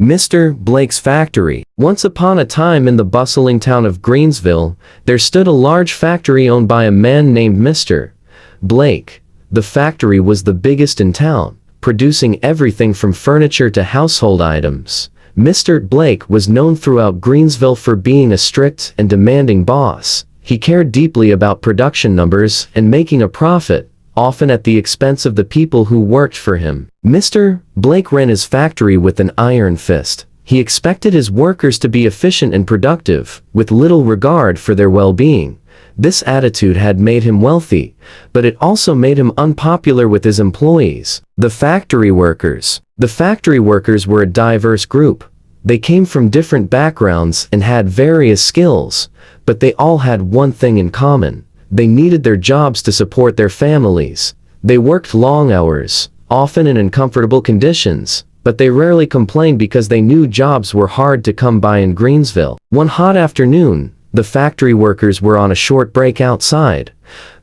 Mr. Blake's factory. Once upon a time in the bustling town of Greensville, there stood a large factory owned by a man named Mr. Blake. The factory was the biggest in town, producing everything from furniture to household items. Mr. Blake was known throughout Greensville for being a strict and demanding boss. He cared deeply about production numbers and making a profit, often at the expense of the people who worked for him. Mr. Blake ran his factory with an iron fist. He expected his workers to be efficient and productive, with little regard for their well-being. This attitude had made him wealthy, but it also made him unpopular with his employees. The factory workers. The factory workers were a diverse group. They came from different backgrounds and had various skills, but they all had one thing in common. They needed their jobs to support their families. They worked long hours, often in uncomfortable conditions, but they rarely complained because they knew jobs were hard to come by in Greensville. One hot afternoon, the factory workers were on a short break outside.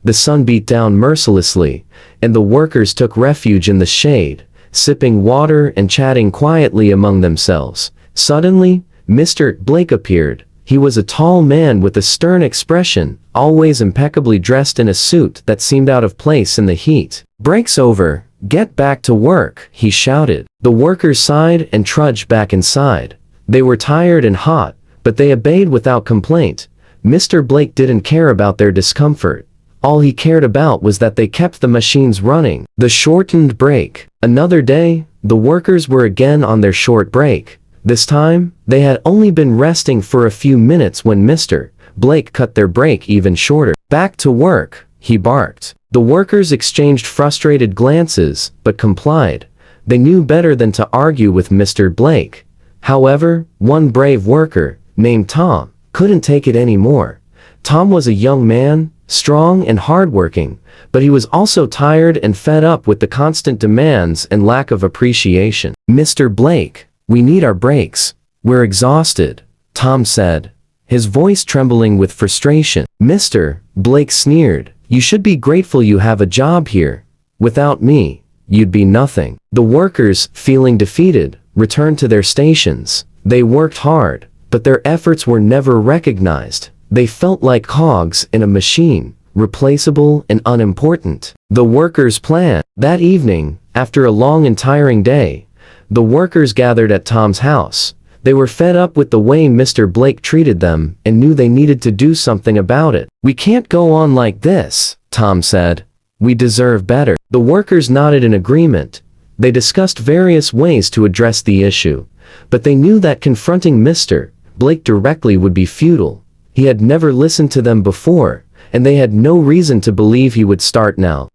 The sun beat down mercilessly, and the workers took refuge in the shade, sipping water and chatting quietly among themselves. Suddenly, Mr. Blake appeared. He was a tall man with a stern expression, always impeccably dressed in a suit that seemed out of place in the heat. "Break's over. Get back to work," he shouted. The workers sighed and trudged back inside. They were tired and hot, but they obeyed without complaint. Mr. Blake didn't care about their discomfort. All he cared about was that they kept the machines running. The shortened break. Another day, the workers were again on their short break. This time, they had only been resting for a few minutes when Mr. Blake cut their break even shorter. "Back to work," he barked. The workers exchanged frustrated glances, but complied. They knew better than to argue with Mr. Blake. However, one brave worker, named Tom, couldn't take it anymore. Tom was a young man, strong and hardworking, but he was also tired and fed up with the constant demands and lack of appreciation. "Mr. Blake, we need our breaks. We're exhausted," Tom said, his voice trembling with frustration. Mr. Blake sneered, "You should be grateful you have a job here. Without me, you'd be nothing." The workers, feeling defeated, returned to their stations. They worked hard, but their efforts were never recognized. They felt like cogs in a machine, replaceable and unimportant. The workers' plan. That evening, after a long and tiring day, the workers gathered at Tom's house. They were fed up with the way Mr. Blake treated them and knew they needed to do something about it. "We can't go on like this," Tom said. "We deserve better." The workers nodded in agreement. They discussed various ways to address the issue, but they knew that confronting Mr. Blake directly would be futile. He had never listened to them before, and they had no reason to believe he would start now.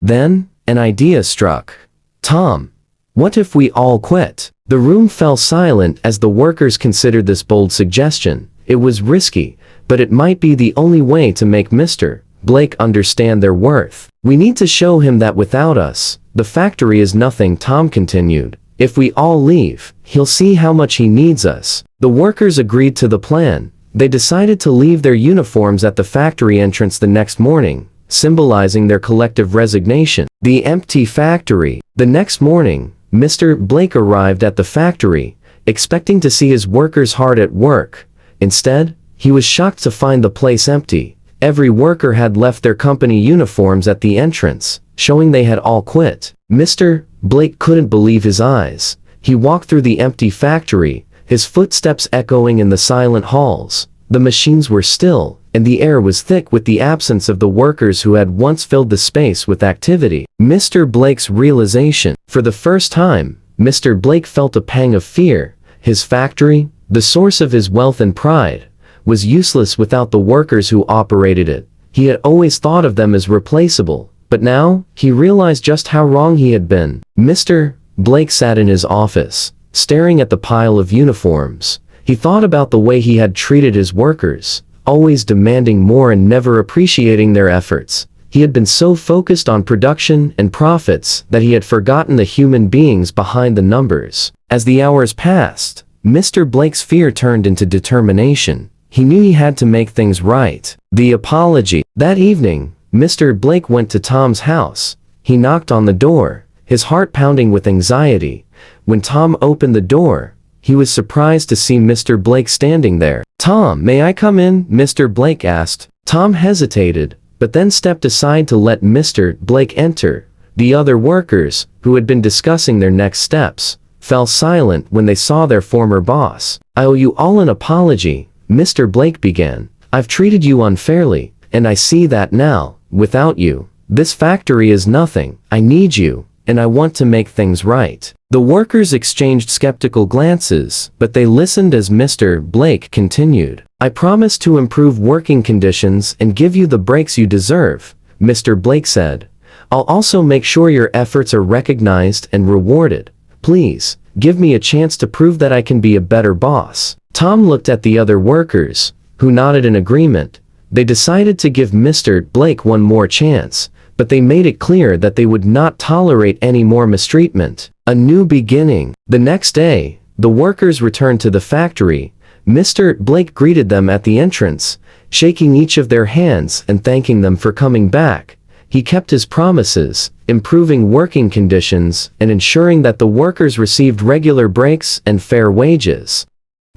Then, an idea struck Tom. What if we all quit? The room fell silent as the workers considered this bold suggestion. It was risky, but it might be the only way to make Mr. Blake understand their worth. "We need to show him that without us, the factory is nothing," Tom continued. "If we all leave, he'll see how much he needs us." The workers agreed to the plan. They decided to leave their uniforms at the factory entrance the next morning, symbolizing their collective resignation. The empty factory. The next morning, Mr. Blake arrived at the factory, expecting to see his workers hard at work. Instead, he was shocked to find the place empty. Every worker had left their company uniforms at the entrance, showing they had all quit. Mr. Blake couldn't believe his eyes. He walked through the empty factory, his footsteps echoing in the silent halls. The machines were still, and the air was thick with the absence of the workers who had once filled the space with activity. Mr. Blake's realization. For the first time, Mr. Blake felt a pang of fear. His factory, the source of his wealth and pride, was useless without the workers who operated it. He had always thought of them as replaceable, but now, he realized just how wrong he had been. Mr. Blake sat in his office, staring at the pile of uniforms. He thought about the way he had treated his workers, always demanding more and never appreciating their efforts. He had been so focused on production and profits that he had forgotten the human beings behind the numbers. As the hours passed, Mr. Blake's fear turned into determination. He knew he had to make things right. The apology. That evening, Mr. Blake went to Tom's house. He knocked on the door, his heart pounding with anxiety. When Tom opened the door, he was surprised to see Mr. Blake standing there. "Tom, may I come in?" Mr. Blake asked. Tom hesitated, but then stepped aside to let Mr. Blake enter. The other workers, who had been discussing their next steps, fell silent when they saw their former boss. "I owe you all an apology," Mr. Blake began. "I've treated you unfairly, and I see that now. Without you, this factory is nothing. I need you, and I want to make things right." The workers exchanged skeptical glances, but they listened as Mr. Blake continued. "I promise to improve working conditions and give you the breaks you deserve," Mr. Blake said. "I'll also make sure your efforts are recognized and rewarded. Please, give me a chance to prove that I can be a better boss." Tom looked at the other workers, who nodded in agreement. They decided to give Mr. Blake one more chance, but they made it clear that they would not tolerate any more mistreatment. A new beginning. The next day, the workers returned to the factory. Mr. Blake greeted them at the entrance, shaking each of their hands and thanking them for coming back. He kept his promises, improving working conditions and ensuring that the workers received regular breaks and fair wages.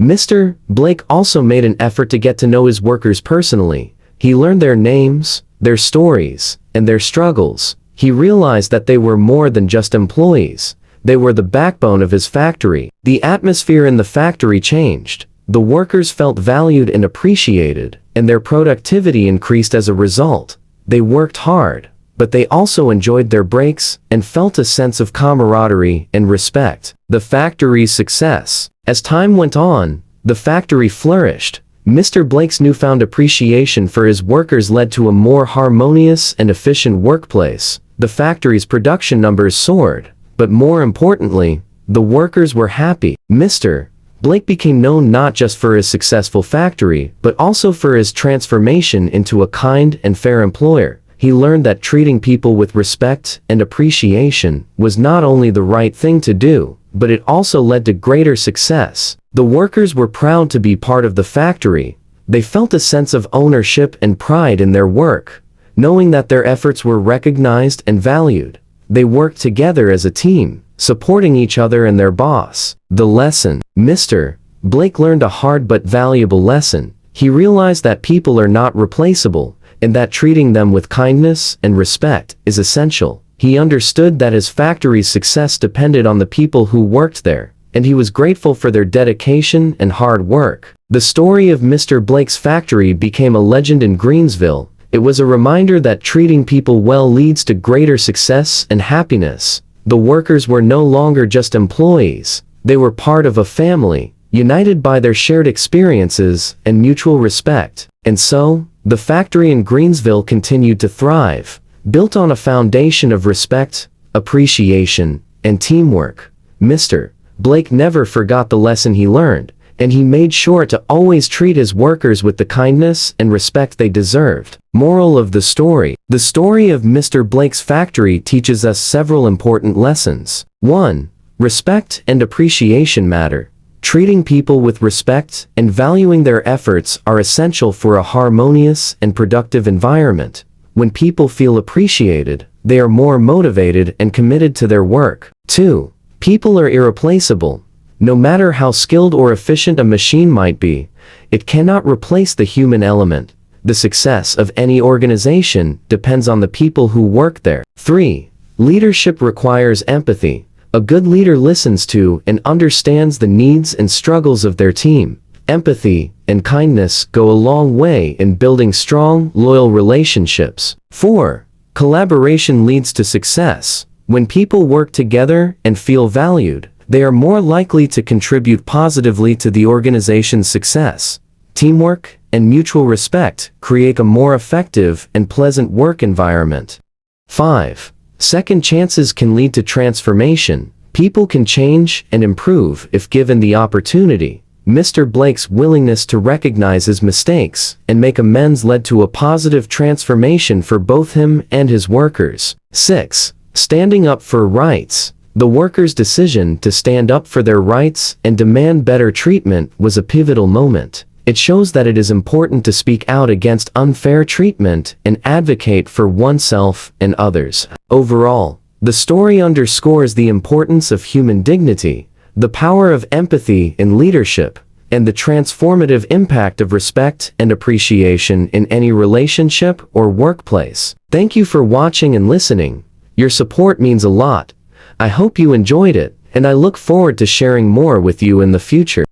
Mr. Blake also made an effort to get to know his workers personally. He learned their names, their stories, and their struggles. He realized that they were more than just employees. They were the backbone of his factory. The atmosphere in the factory changed. The workers felt valued and appreciated, and their productivity increased as a result. They worked hard, but they also enjoyed their breaks and felt a sense of camaraderie and respect. The factory's success. As time went on, the factory flourished. Mr. Blake's newfound appreciation for his workers led to a more harmonious and efficient workplace. The factory's production numbers soared, but more importantly, the workers were happy. Mr. Blake became known not just for his successful factory, but also for his transformation into a kind and fair employer. He learned that treating people with respect and appreciation was not only the right thing to do, but it also led to greater success. The workers were proud to be part of the factory. They felt a sense of ownership and pride in their work, knowing that their efforts were recognized and valued. They worked together as a team, supporting each other and their boss. The lesson. Mr. Blake learned a hard but valuable lesson. He realized that people are not replaceable, and that treating them with kindness and respect is essential. He understood that his factory's success depended on the people who worked there, and he was grateful for their dedication and hard work. The story of Mr. Blake's factory became a legend in Greensville. It was a reminder that treating people well leads to greater success and happiness. The workers were no longer just employees. They were part of a family, united by their shared experiences and mutual respect. And so, the factory in Greensville continued to thrive, built on a foundation of respect, appreciation, and teamwork. Mr. Blake never forgot the lesson he learned, and he made sure to always treat his workers with the kindness and respect they deserved. Moral of the story. The story of Mr. Blake's factory teaches us several important lessons. 1. Respect and appreciation matter. Treating people with respect and valuing their efforts are essential for a harmonious and productive environment. When people feel appreciated, they are more motivated and committed to their work. 2. People are irreplaceable. No matter how skilled or efficient a machine might be, it cannot replace the human element. The success of any organization depends on the people who work there. 3. Leadership requires empathy. A good leader listens to and understands the needs and struggles of their team. Empathy and kindness go a long way in building strong, loyal relationships. 4. Collaboration leads to success. When people work together and feel valued, they are more likely to contribute positively to the organization's success. Teamwork and mutual respect create a more effective and pleasant work environment. 5. Second chances can lead to transformation. People can change and improve if given the opportunity. Mr. Blake's willingness to recognize his mistakes and make amends led to a positive transformation for both him and his workers. 6. Standing up for rights. The workers' decision to stand up for their rights and demand better treatment was a pivotal moment. It shows that it is important to speak out against unfair treatment and advocate for oneself and others. Overall, the story underscores the importance of human dignity. the power of empathy in leadership, and the transformative impact of respect and appreciation in any relationship or workplace. Thank you for watching and listening. Your support means a lot. I hope you enjoyed it, and I look forward to sharing more with you in the future.